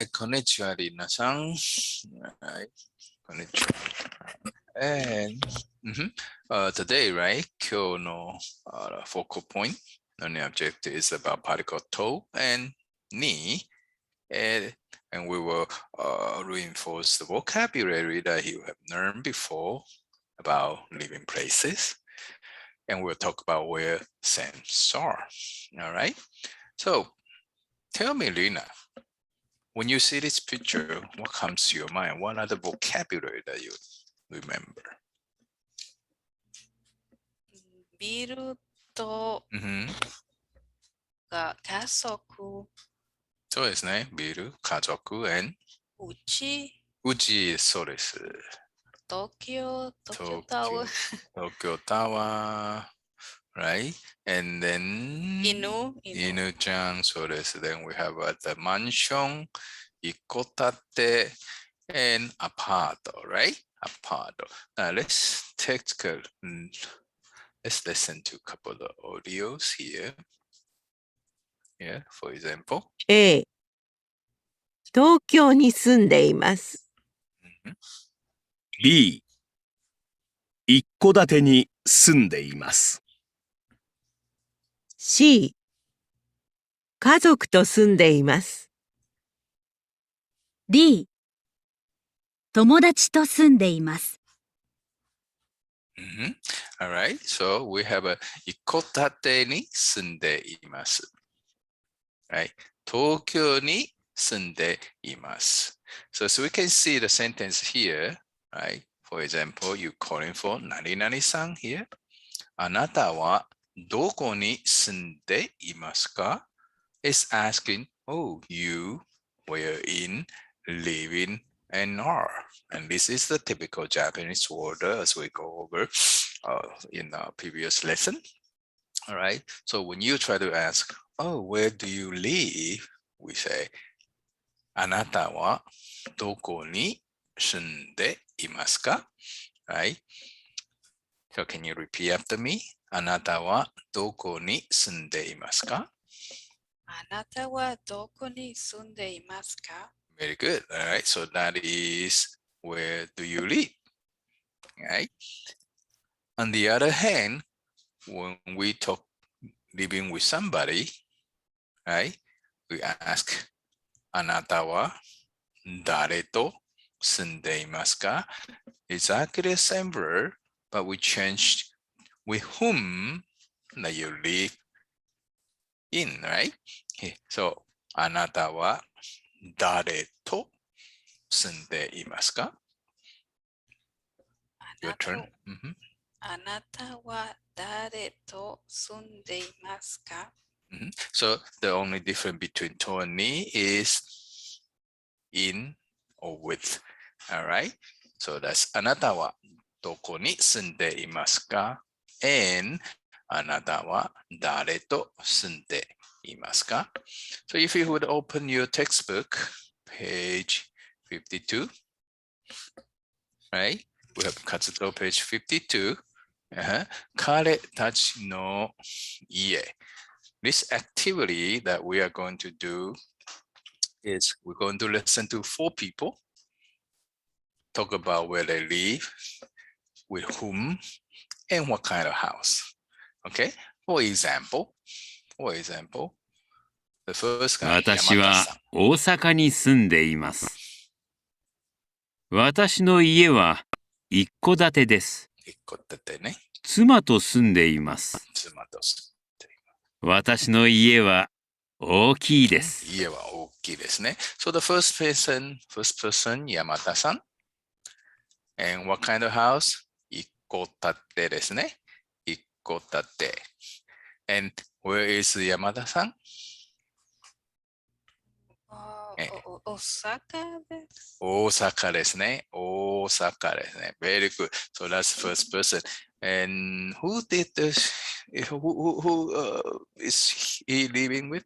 Konnichiwa, Rina-san. Right. Konnichiwa. And today, right, 今日のfocal point, the objective is about particle to and ni, and we will reinforce the vocabulary that you have learned before about living places, and we'll talk about where sands are. All right. So, tell me, Lina, when you see this picture, what comes to your mind? What are the vocabulary that you remember? ビルと が家族、そうですね。ビル、家族、and うち、うち、そうです。東京タワー、東京タワー、right? And then 犬ちゃん、そうです。Then we have the mansion, 一戸建て and apart, right? Apart. Now let's listen to a couple of audios here. Yeah, for example. A、東京に住んでいます。B、一戸建てに住んでいます。C、家族と住んでいます。D、友達と住んでいます。All right, so we have a 一戸建てに住んでいます。Right, 東京に住んでいます。So we can see the sentence here, right? For example, you calling for 何々さん here. あなたはどこに住んでいますか It's asking, oh, you were in, living, and are. And this is the typical Japanese word as we go over in our previous lesson. All right. So when you try to ask, oh, where do you live? We say, あなたはどこに住んでいますか Right? So can you repeat after me? あなたはどこに住んでいますかあなたはどこに住んでいますか Very good. All right. So that is, where do you live? Right? On the other hand, when we talk living with somebody, right? We ask, あなたは誰と住んでいますか Exactly the same verb, but we changed with whom that you live in, right? Okay. So, あなたは誰と住んでいますか Your turn. あなたは誰と住んでいますか So the only difference between to and ni is in or with. All right. So that's あなたはどこに住んでいますか and あなたは誰と住んでいますか So if you would open your textbook, page 52, right? We have 活動 page 52. 彼たちの家. This activity that we are going to do is we're going to listen to 4 people, talk about where they live, with whom, and what kind of house. Okay? For example, the first guy, 私は大阪に住んでいます。私の家は一戸建てです。一戸建てね。妻と住んでいます。妻と住んでいます。私の家は大きいです。家は大きいですね。So the first person, 山田さん。And what kind of house? 一戸建てですね。一戸建て。And where is 山田さん？大阪です。大阪ですね。大阪ですね。Very good. So that's the first person. And who did this? Who is he living with?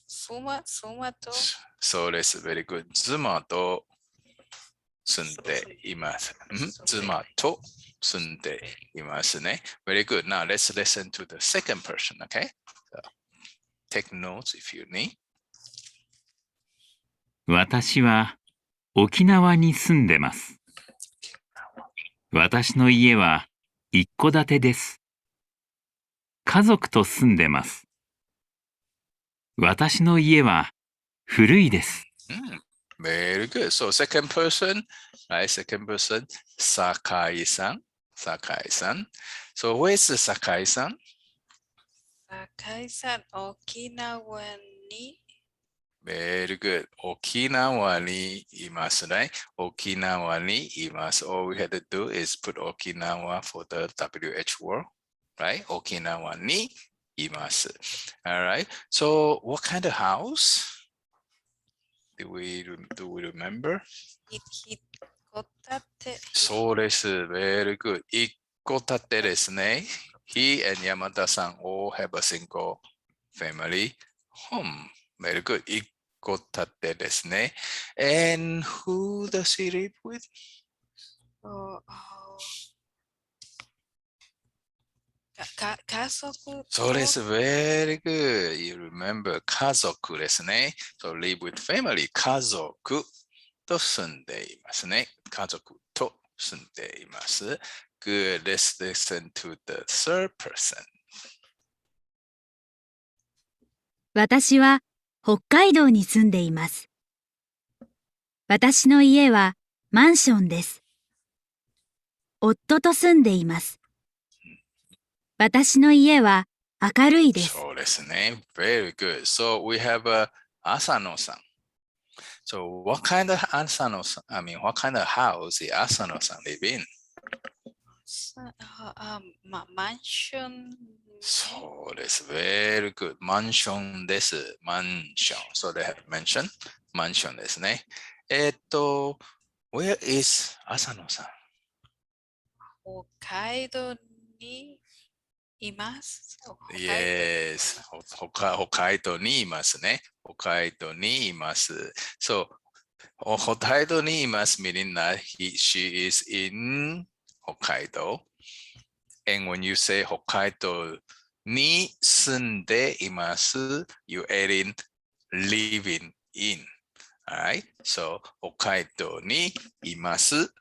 妻と。そうです。Very good. 妻と住んでいます。妻と住んでいますね。Very good. Now let's listen to the second person, okay? So, take notes if you need. 私は沖縄に住んでます。私の家は一戸建てです。家族と住んでます。私の家は古いです。Very good. So second person, right? Second person, Sakai-san. Sakai-san. So where's the Sakai-san? 堺さん、沖縄に Very good. 沖縄にいますね。沖縄にいます。All we had to do is put Okinawa for the WH word, right? 沖縄にいます。Alright. So what kind of house? Do we remember? 一戸建て。そうです。Very good. 一戸建てですね。He and Yamada-san all have a single family home. Very good. 一戸建てですね。And who does he live with? 家族そうです。Very good. You remember 家族ですね。So live with family. 家族と住んでいますね。家族と住んでいます。Good. Let's listen to the third person. 私は北海道に住んでいます。私の家はマンションです。夫と住んでいます。私の家は明るいです。そうですね。Very good. So we have Asano-san. So what kind of Asano-san, what kind of house is Asano-san live in? マンション。そうです。Very good. マンションです。マンション。So they have mentioned マンションですね。Where is Asano-san? 北海道にいます。Yes. 北海道にいますね。北海道にいます。So, 北海道にいます meaning that she is in 北海道。And when you say 北海道に住んでいます、you're adding living in. Alright? So, 北海道にいます。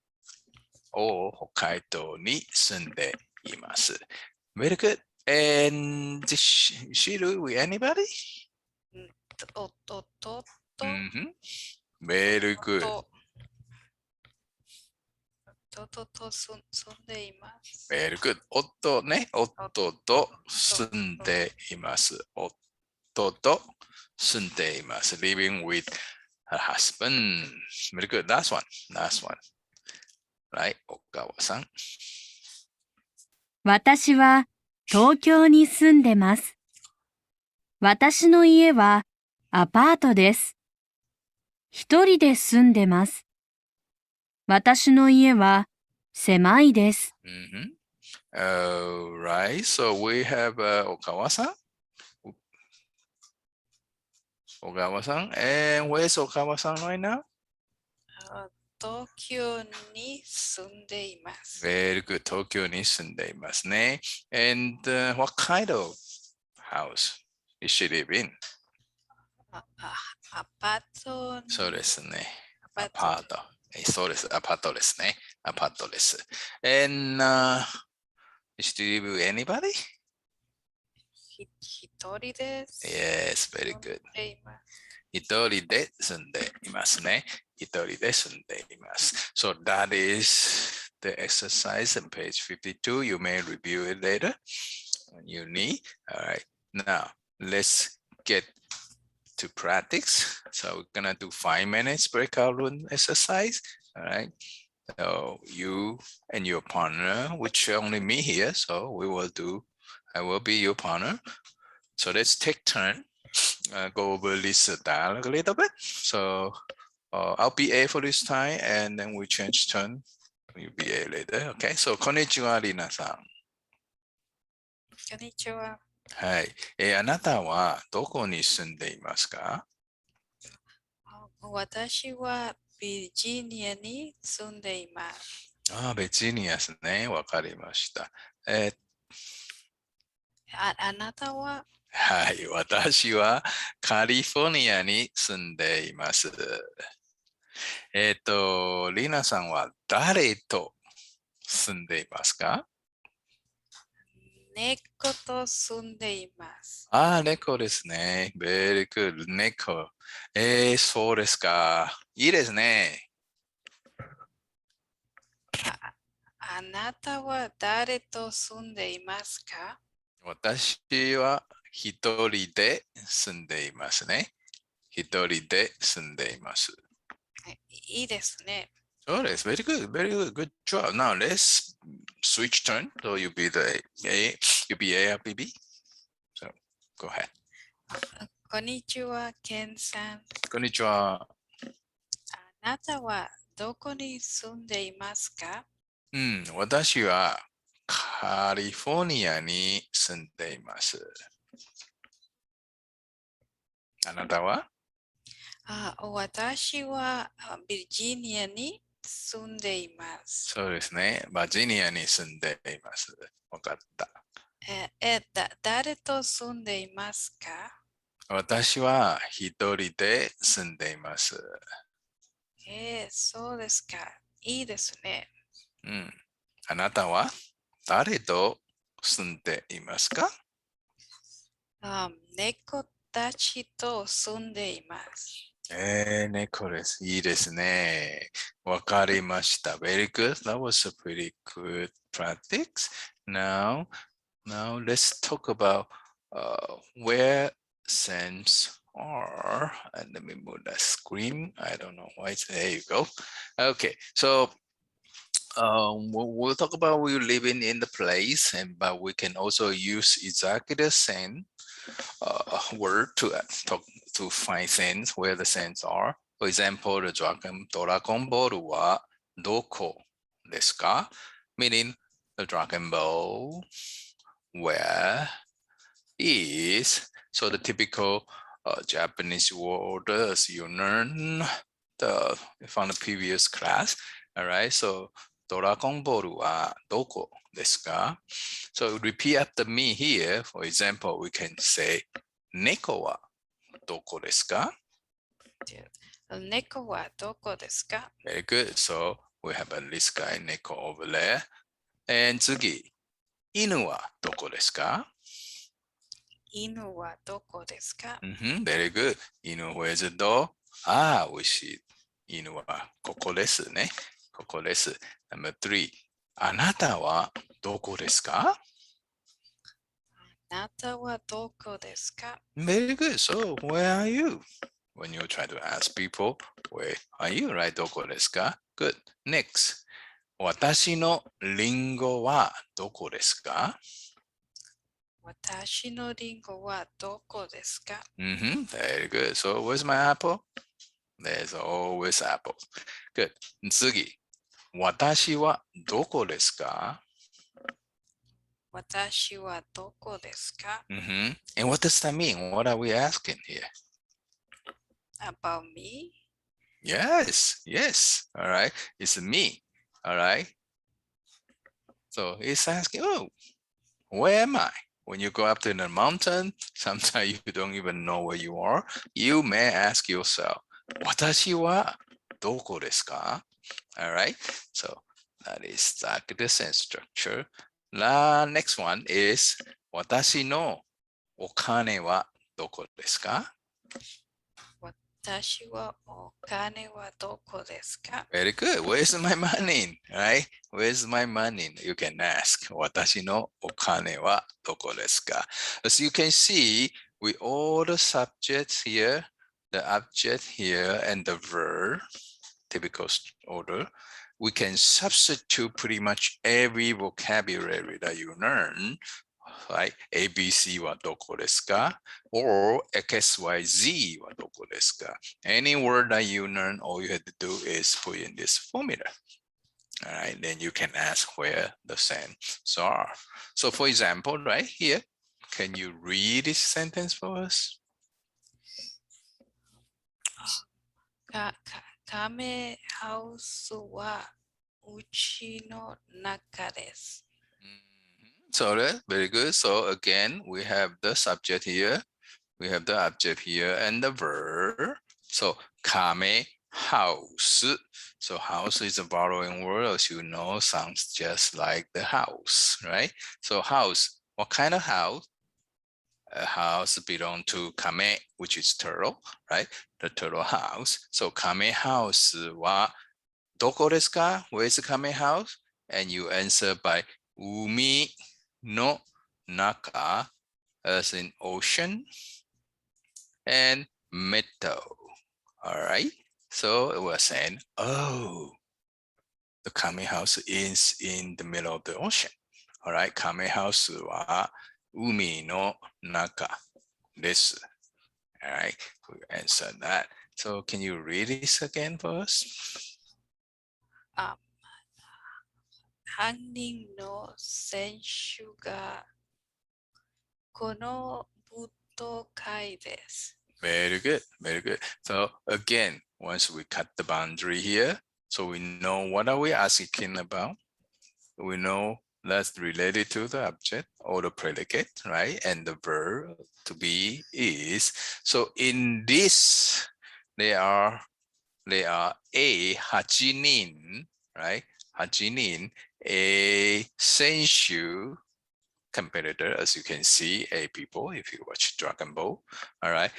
or 北海道に住んでいます。Very good. And did she live with anybody? 夫と Very good. 夫と住んでいます。Very good. 夫ね。夫と住んでいます。夫と住んでいます。Living with her husband. Very good. Last one. Last one. Right. 岡川さん。私は東京に住んでます。私の家はアパートです。一人で住んでます。私の家は狭いです。Alright. So we have 岡川さん。岡川さん。And where's 岡川さん right now? 東京に住んでいます。Very good. 東京に住んでいますね。And what kind of house is she live in? アパート。そうですね。アパート。そうです。アパートですね。アパートです。And is she live with anybody? 一人です。Yes, very good. 一人で住んでいますね。一人で住んでいます。So that is the exercise on page 52. You may review it later when you need. All right. Now, let's get to practice. So we're going to do 5 minutes breakout room exercise. All right. So you and your partner, which only me here. So I will be your partner. So let's take turn. Go over this dialogue a little bit. So I'll be A for this time, and then we change turn. You'll be A later. Okay. So こんにちは、リナさん。こんにちは。はい。あなたはどこに住んでいますか？私はビージニアに住んでいます。ベジニアですね。わかりました。あなたははい。私はカリフォルニアに住んでいます。リナさんは誰と住んでいますか？猫と住んでいます。ああ、猫ですね。very good. 猫。そうですか。いいですね。あなたは誰と住んでいますか？私は一人で住んでいますね。一人で住んでいます。いいですね。そうです。very good. Very good. Good job. Now let's switch turn. So you be the A, you be A or BB. So go ahead. こんにちは、ケンさん。こんにちは。あなたはどこに住んでいますか？私はカリフォルニアに住んでいます。あなたは？私はビジニアに住んでいます。そうですね。バージニアに住んでいます。わかった。誰と住んでいますか？私は一人で住んでいます。そうですか。いいですね。あなたは誰と住んでいますか？猫たちと住んでいます。猫です。いいですね。わかりました。Very good. That was a pretty good practice. Now let's talk about where scents are. And let me move that screen. I don't know why it's there. You go. Okay, so we'll talk about we living in the place, but we can also use exactly the same word to talk to find things where the things are. For example, the Dragon Ball はどこですか? Meaning the Dragon Ball where is. So the typical Japanese word as you learn from the previous class. All right. So ドラゴンボールはどこですか? So repeat after me here. For example, we can say 猫はどこですか? 猫はどこですか? Very good. So we have this guy 猫 over there. And 次、犬はどこですか? 犬はどこですか? Very good. 犬 where's the door? 美味しい。犬はここですね。ここです。Number 3. あなたはどこですか? あなたはどこですか? Very good. So where are you? When you try to ask people, where are you? Right? どこですか? Good. Next. 私のリンゴはどこですか? 私のリンゴはどこですか? Very good. So where's my apple? There's always apple. Good. 次。私はどこですか? 私はどこですか? And what does that mean? What are we asking here? About me? Yes. All right. It's me. All right. So it's asking, oh, where am I? When you go up to the mountain, sometimes you don't even know where you are. You may ask yourself, 私はどこですか? All right. So that is exactly the same structure. The next one is 私のお金はどこですか? 私はお金はどこですか? Very good. Where's my money? Right? Where's my money? You can ask. 私のお金はどこですか? As you can see, with all the subjects here, the object here, and the verb, typical order, we can substitute pretty much every vocabulary that you learn. Right? ABC はどこですか? Or XYZ はどこですか? Any word that you learn, all you have to do is put in this formula. All right, then you can ask where the sentences are. So for example, right here, can you read this sentence for us? カメハウスはうちの中です。So very good. So again, we have the subject here, we have the object here, and the verb. So kame house. So house is a borrowing word, as you know, sounds just like the house, right? So house, what kind of house? A house belong to kame, which is turtle, right? The turtle house. So kame house wa doko desu ka? Where is the kame house? And you answer by umi no naka, as in ocean, and meadow. All right. So we're saying, oh, the kame house is in the middle of the ocean. All right. Kame house wa umi no naka desu. All right. We answer that. So can you read this again for us? 犯人の選手がこの舞踏会です。Very good, very good. So again, once we cut the boundary here, so we know what are we asking about. We know that's related to the object or the predicate, right? And the verb to be is. So in this, they are a hachinin, right? Hachinin, a senshu competitor, as you can see, a people, if you watch Dragon Ball, all right?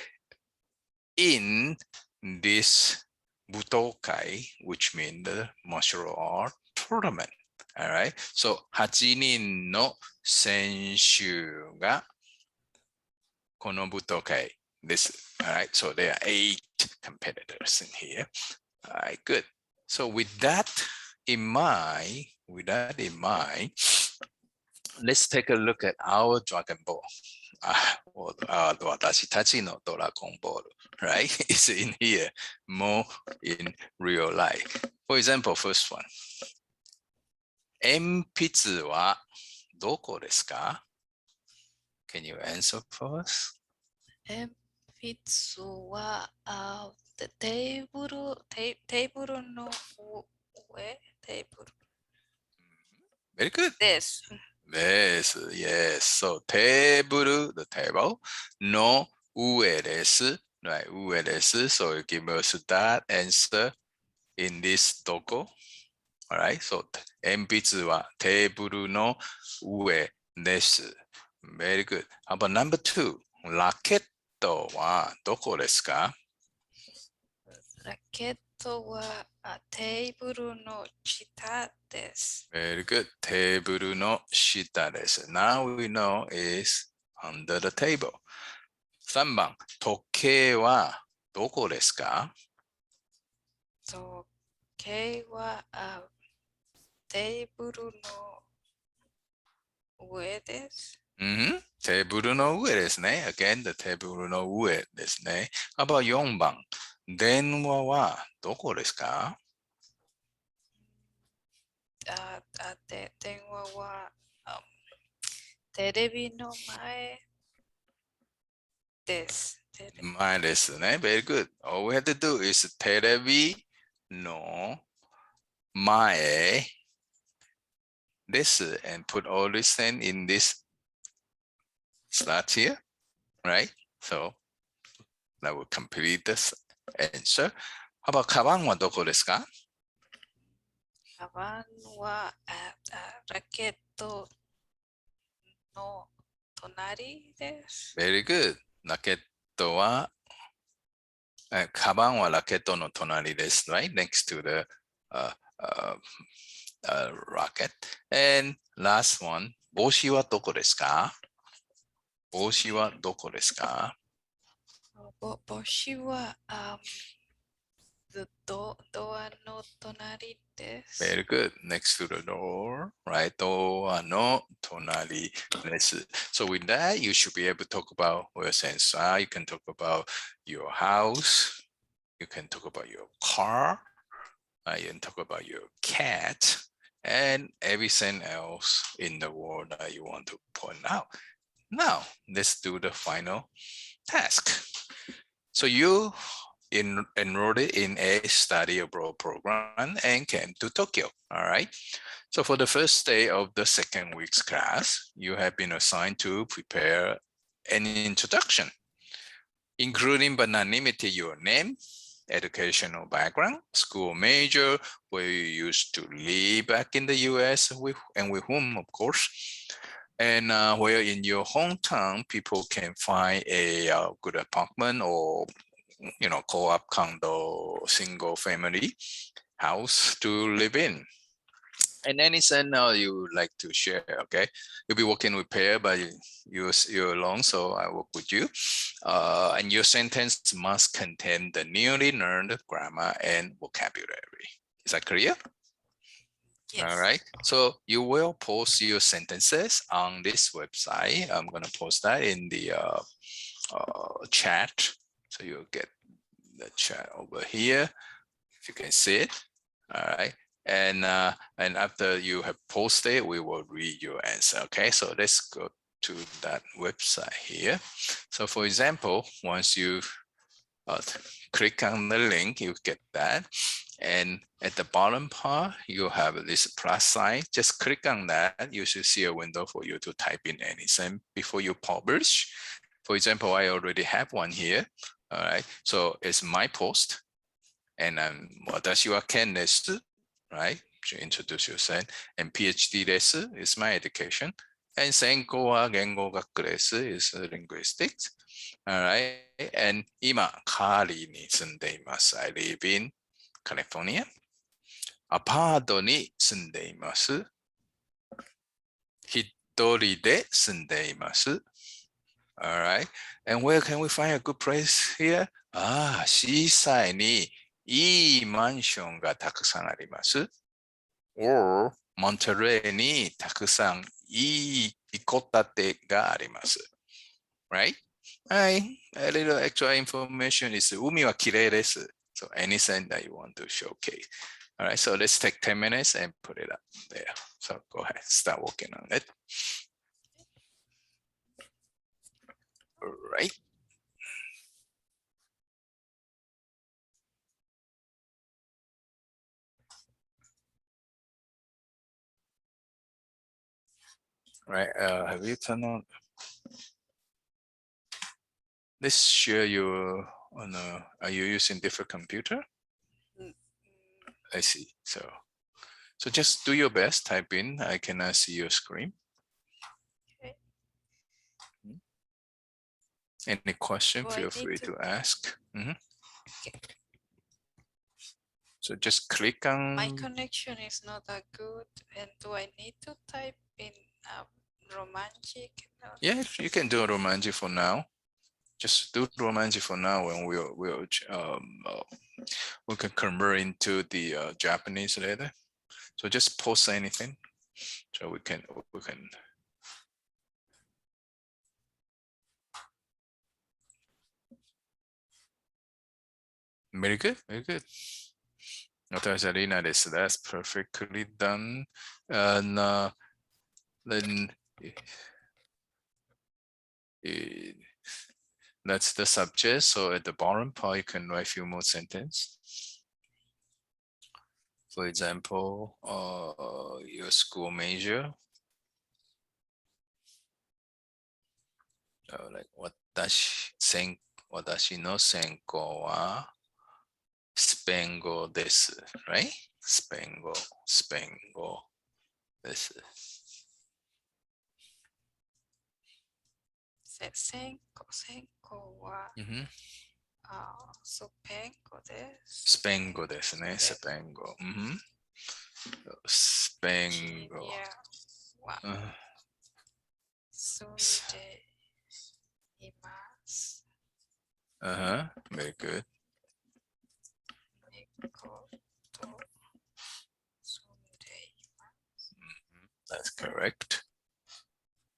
In this butokai, which means the martial art tournament. All right. So 8人の選手がこの舞踏会です。All right. So there are 8 competitors in here. All right. Good. So with that in mind, let's take a look at our Dragon Ball. 私たちのドラゴンボール right? It's in here, more in real life. For example, first one. 鉛筆はどこですか? Can you answer for us? 鉛筆はテーブルの上、テーブル Very good. です。Yes, yes. So table, the table, no 上です right? 上です So you give us that answer in this どこ Alright, so 鉛筆はテーブルの上です Very good. How about number 2? ラケットはどこですか? ラケットはテーブルの下です。Very good. テーブルの下です Now we know is under the table. 3番、時計はどこですか? 時計はテーブルの上です。テーブルの上ですね。Again, the テーブルの上ですね。How about 4番、電話はどこですか? 電話はテレビの前です。前ですね。Very good. All we have to do is テレビの前です and put all this thing in this slot here, right? So that will complete this answer. How about カバンはどこですか? カバンはラケットの隣です。Very good. ラケットはカバンはラケットの隣です right? Next to the rocket. And last one, 帽子はどこですか? 帽子はどこですか? 帽子はドアの隣です。Very good. Next to the door, right? ドアの隣です。So with that, you should be able to talk about what's inside. You can talk about your house. You can talk about your car. You can talk about your cat and everything else in the world that you want to point out. Now, let's do the final task. So you enrolled in a study abroad program and came to Tokyo. All right. So for the first day of the second week's class, you have been assigned to prepare an introduction, including but not limited your name, educational background, school major, where you used to live back in the US with whom, of course, and where in your hometown people can find a good apartment or co-op condo, single family house to live in. And any scenario you would like to share, okay? You'll be working with pair, but you're alone, so I work with you. And your sentence must contain the newly learned grammar and vocabulary. Is that clear? Yes. All right. So you will post your sentences on this website. I'm going to post that in the chat. So you'll get the chat over here, if you can see it. All right. And after you have posted, we will read your answer. Okay, so let's go to that website here. So for example, once you click on the link, you get that. And at the bottom part, you have this plus sign. Just click on that. You should see a window for you to type in anything before you publish. For example, I already have one here. All right, so it's my post. And 私はKenです. Right? To introduce yourself. And PhD です is my education. And 専攻は言語学です is linguistics. Alright. And 今、カーリーに住んでいます。I live in California. アパートに住んでいます。一人で住んでいます。Alright. And where can we find a good place here? シーサイにいいマンションがたくさんあります。or モントレーにたくさんいい戸建てがあります。Right? Right. A little extra information is 海はきれいです。So anything that you want to showcase. All right, so let's take 10 minutes and put it up there. So go ahead, start working on it. All right. Right, have you turned on? Let's share your, are you using different computer? I see, so just do your best, type in, I cannot see your screen. Okay. Any question, Do I feel need free to- to ask. Okay. So just click on. My connection is not that good. And do I need to type in romantic? Yeah, you can do romanji for now. Just do romanji for now, and we can convert into the Japanese later. So just post anything, so we can. Very good, very good. That's perfectly done. And then that's the subject. So at the bottom part, you can write a few more sentences. For example, your school major. Like 私の専攻はスペイン語です。Right? スペイン語です。専攻は、スペイン語です。スペイン語ですね。スペイン語。スペイン語。住んでいます。Very good. 住んでいます。That's correct.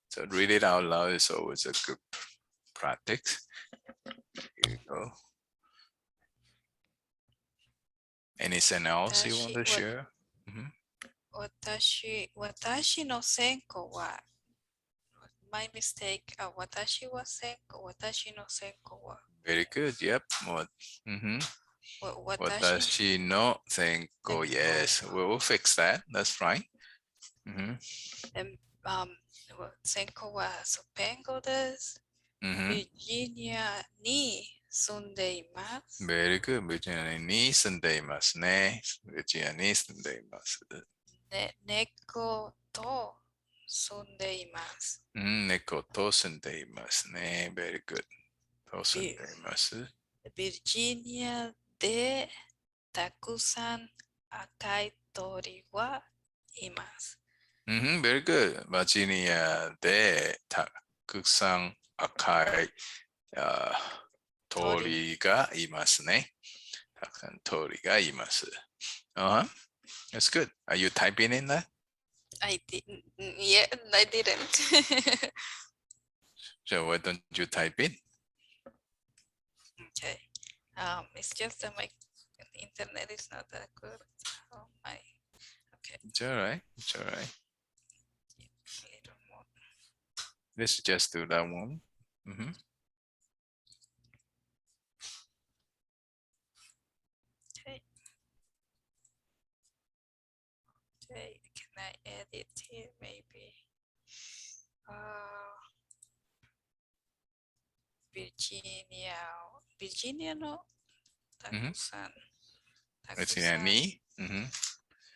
So read it out loud is always a good practice. Here you go. Anything else you want to share? 私の専攻は my mistake. 私は線香、私の線香は、 Very good. Yep. What? Mm-hmm. 私 Watashi no senko. Yes, we'll fix that. That's right. Mm-hmm. 線香はスペイン語です。Mm-hmm. ビジニアに住んでいます。 Very good. ベジニアに住んでいますね。ベジニアに住んでいます。猫と住んでいます。猫と住んでいますね。Very good. と住んでいます。ビジニアでたくさん赤い鳥はいます。Very good. バージニアでたくさん赤い鳥がいますね。たくさん鳥がいます。That's good. Are you typing in that? I didn't. Yeah, I didn't. So why don't you type in? Okay. It's just that my internet is not that good. Oh my. Okay. It's all right. It's all right. A little more. Let's just do that one. Okay. Okay. Can I edit here maybe? Virginia のたくさん。ベジニアに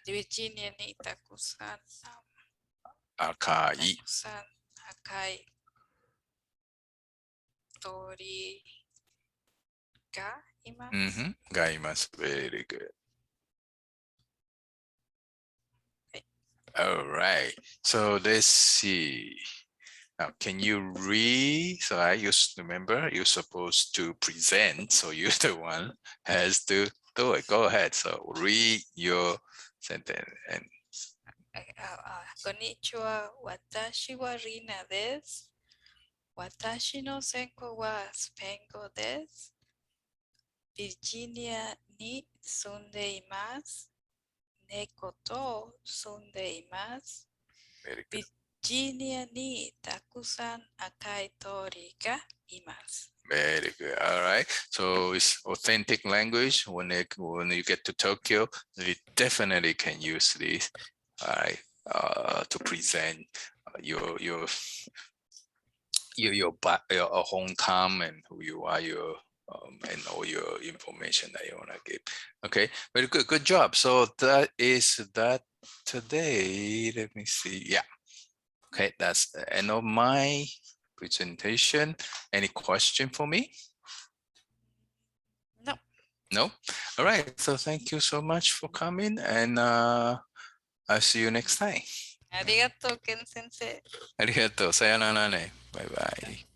ビジニアにたくさん。赤い赤い鳥がいます。がいます。Very good. All right. So let's see. Now, can you read? So I used to remember you're supposed to present. So you're the one has to do it. Go ahead. So read your sentence. And こんにちは。私はリナです。私の専攻はスペイン語です。ビジニアに住んでいます。猫と住んでいます。 very ビ good. ジニアにたくさん赤い鳥がいます。 Very good. All right. So it's authentic language. When you get to Tokyo, you definitely can use this. All right. To present your hometown and who you are, and all your information that you want to give. Okay, very good. Good job. So that is that today. Let me see. Yeah. Okay, that's the end of my presentation. Any question for me? No. No? All right. So thank you so much for coming, and I'll see you next time. ありがとう、ケン先生。ありがとう。さよならね。バイバイ。